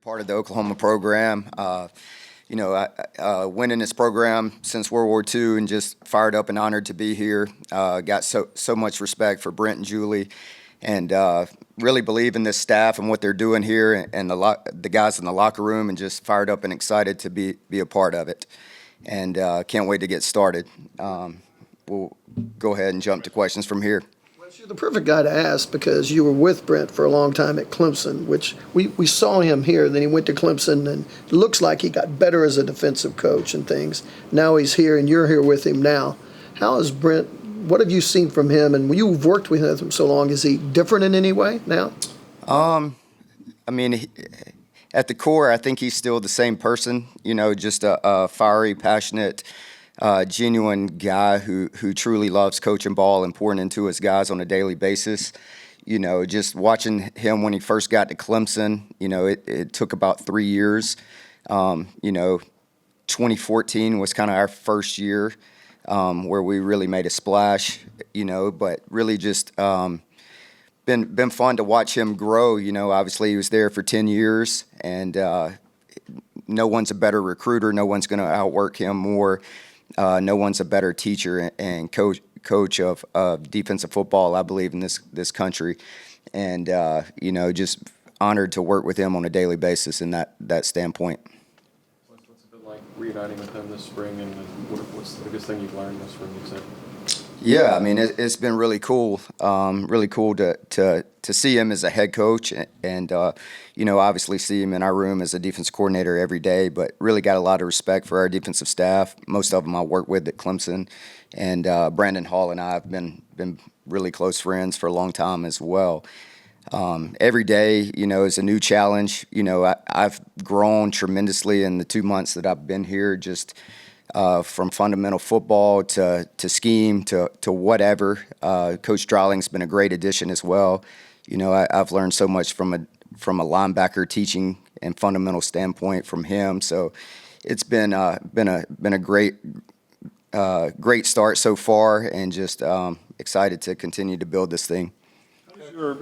part of the Oklahoma program. Went in this program since World War II and just fired up and honored to be here. Got so much respect for Brent and Julie, and really believe in this staff and what they're doing here, and the guys in the locker room, and just fired up and excited to be a part of it. And can't wait to get started. We'll go ahead and jump to questions from here. You're the perfect guy to ask because you were with Brent for a long time at Clemson, which we saw him here. Then he went to Clemson, and it looks like he got better as a defensive coach and things. Now he's here, and you're here with him now. How is Brent? What have you seen from him? And you've worked with him so long. Is he different in any way now? At the core, I think he's still the same person. Just a fiery, passionate, genuine guy who truly loves coaching ball and pouring into his guys on a daily basis. Just watching him when he first got to Clemson, it took about 3 years. 2014 was kind of our first year where we really made a splash, but really just been fun to watch him grow. Obviously he was there for 10 years, and no one's a better recruiter. No one's going to outwork him more. No one's a better teacher and coach of defensive football, I believe, in this country. And, just honored to work with him on a daily basis in that standpoint. What's it been like reuniting with him this spring, and what's the biggest thing you've learned this spring, you said? Yeah, it's been really cool. Really cool to see him as a head coach, and obviously see him in our room as a defense coordinator every day. But really got a lot of respect for our defensive staff. Most of them I work with at Clemson, and Brandon Hall and I have been really close friends for a long time as well. Every day, is a new challenge. I've grown tremendously in the 2 months that I've been here. Just from fundamental football to scheme to whatever. Coach Strawling's been a great addition as well. I've learned so much from a linebacker teaching and fundamental standpoint from him. So it's been a great start so far, and just excited to continue to build this thing. How's your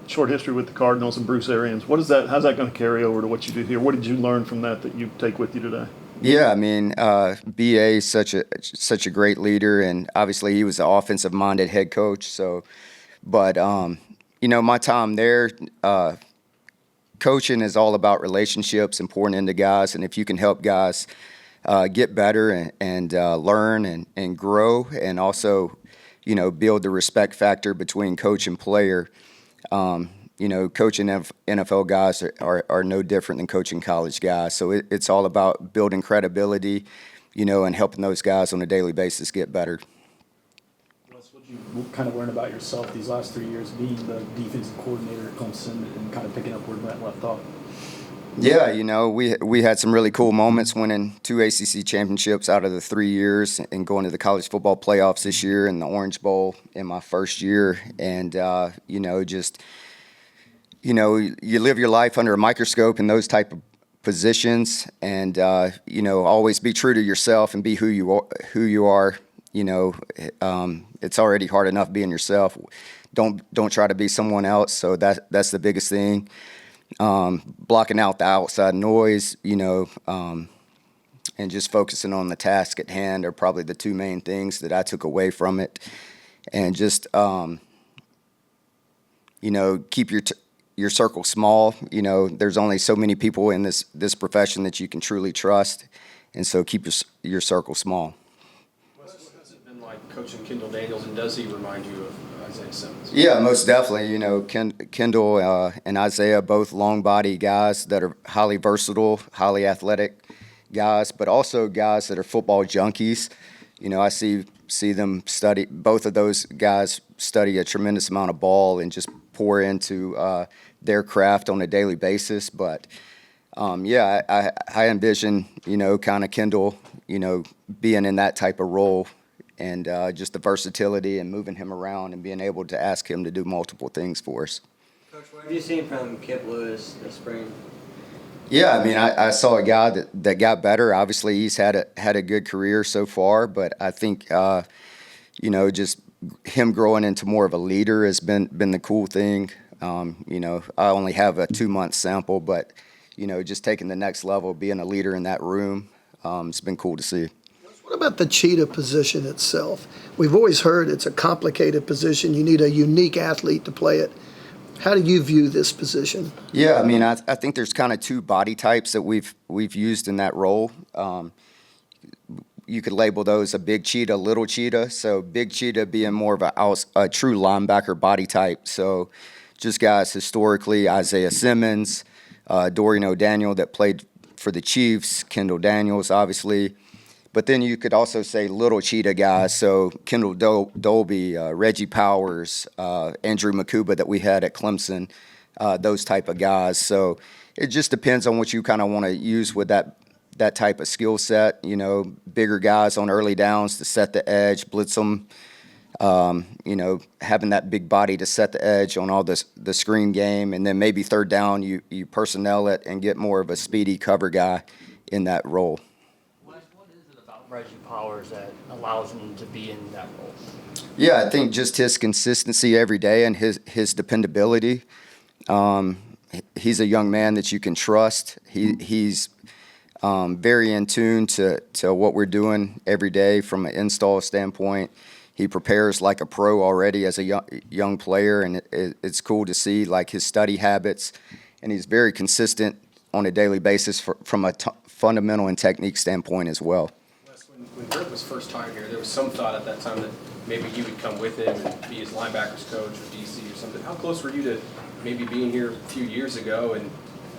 short history with the Cardinals and Bruce Arians? How's that going to carry over to what you do here? What did you learn from that you take with you today? Yeah, BA is such a great leader, and obviously he was an offensive-minded head coach. So, but my time there, coaching is all about relationships and pouring into guys, and if you can help guys get better and learn and grow, and also build the respect factor between coach and player. Coaching NFL guys are no different than coaching college guys. So it's all about building credibility, and helping those guys on a daily basis get better. Wes, what did you kind of learn about yourself these last 3 years being the defensive coordinator at Clemson and kind of picking up where Brent left off? Yeah, we had some really cool moments, winning 2 ACC championships out of the 3 years, and going to the college football playoffs this year and the Orange Bowl in my first year. And, you live your life under a microscope in those type of positions, and always be true to yourself and be who you are. It's already hard enough being yourself. Don't try to be someone else. So that's the biggest thing. Blocking out the outside noise, and just focusing on the task at hand are probably the 2 main things that I took away from it. And just keep your circle small. There's only so many people in this profession that you can truly trust, and so keep your circle small. What has it been like coaching Kendall Daniels, and does he remind you of Isaiah Simmons? Yeah, most definitely. Kendall and Isaiah, both long body guys that are highly versatile, highly athletic guys, but also guys that are football junkies. I see them study. Both of those guys study a tremendous amount of ball and just pour into their craft on a daily basis. But I envision kind of Kendall being in that type of role, and just the versatility and moving him around and being able to ask him to do multiple things for us. Coach, what have you seen from Kip Lewis this spring? Yeah, I saw a guy that got better. Obviously, he's had a good career so far, but I think just him growing into more of a leader has been the cool thing. You know, I only have a 2-month sample, but, you know, just taking the next level, being a leader in that room, it's been cool to see. What about the cheetah position itself? We've always heard it's a complicated position. You need a unique athlete to play it. How do you view this position? Yeah, I mean, I think there's kind of two body types that we've used in that role. You could label those a big cheetah, little cheetah. So big cheetah being more of a true linebacker body type. So just guys historically, Isaiah Simmons, Dorian O'Daniel that played for the Chiefs, Kendall Daniels, obviously. But then you could also say little cheetah guys, so Kendall Dolby, Reggie Powers, Andrew Makuba that we had at Clemson, those type of guys. So it just depends on what you kind of want to use with that type of skill set. You know, bigger guys on early downs to set the edge, blitz them. You know, having that big body to set the edge on all the screen game, and then maybe third down you personnel it and get more of a speedy cover guy in that role. What is it about Reggie Powers that allows him to be in that role? Yeah, I think just his consistency every day and his dependability. He's a young man that you can trust. He's very in tune to what we're doing every day from an install standpoint. He prepares like a pro already as a young player, and it's cool to see like his study habits, and he's very consistent on a daily basis from a fundamental and technique standpoint as well. Wes, when Brent was first hired here, there was some thought at that time that maybe you would come with him and be his linebackers coach or DC or something. How close were you to maybe being here a few years ago, and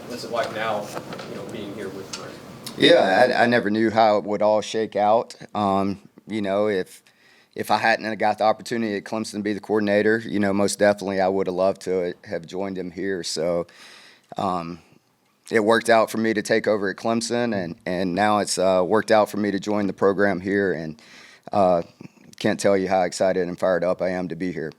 what's it like now, you know, being here with Brent? Yeah, I never knew how it would all shake out. You know, if I hadn't got the opportunity at Clemson to be the coordinator, you know, most definitely I would have loved to have joined him here. So it worked out for me to take over at Clemson, and now it's worked out for me to join the program here. And can't tell you how excited and fired up I am to be here.